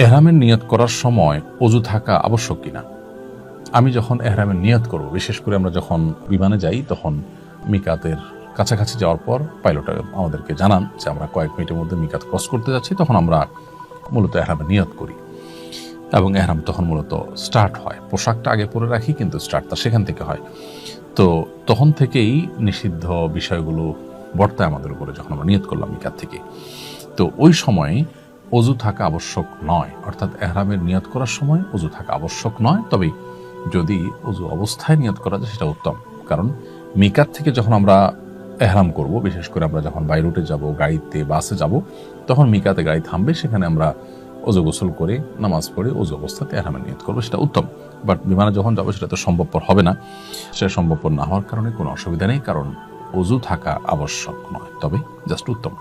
এহরামের নিয়ত করার সময় অজু থাকা আবশ্যক কিনা? আমি যখন এহরামের নিয়ত করব, বিশেষ করে আমরা যখন বিমানে যাই তখন মিকাতের কাছাকাছি যাওয়ার পর পাইলট আমাদেরকে জানান যে আমরা কয়েক মিনিটের মধ্যে মিকাত ক্রস করতে যাচ্ছি, তখন আমরা মূলত এহরামের নিয়ত করি এবং এহরাম তখন মূলত স্টার্ট হয়। পোশাকটা আগে পরে রাখি, কিন্তু স্টার্টটা সেখান থেকে হয়। তো তখন থেকেই নিষিদ্ধ বিষয়গুলো বর্তায় আমাদের উপরে যখন আমরা নিয়ত করলাম মিকাত থেকে। তো ওই সময়ে অজু থাকা আবশ্যক নয়, অর্থাৎ এহরামের নিয়ত করার সময় অজু থাকা আবশ্যক নয়। তবে যদি অজু অবস্থায় নিয়ত করা যায় সেটা উত্তম, কারণ মিকাত থেকে যখন আমরা এহরাম করব, বিশেষ করে আমরা যখন বাই রুটে যাব, গাড়িতে বাসে যাব, তখন মিকাতে গাড়ি থামবে, সেখানে আমরা অজু গোসল করে নামাজ পড়ে অজু অবস্থাতে এহরামের নিয়ত করবো, সেটা উত্তম। বাট বিমানে যখন যাবো সেটা তো সম্ভবপর হবে না। সেটা সম্ভবপর না হওয়ার কারণে কোনো অসুবিধা নেই, কারণ অজু থাকা আবশ্যক নয়, তবে জাস্ট উত্তম।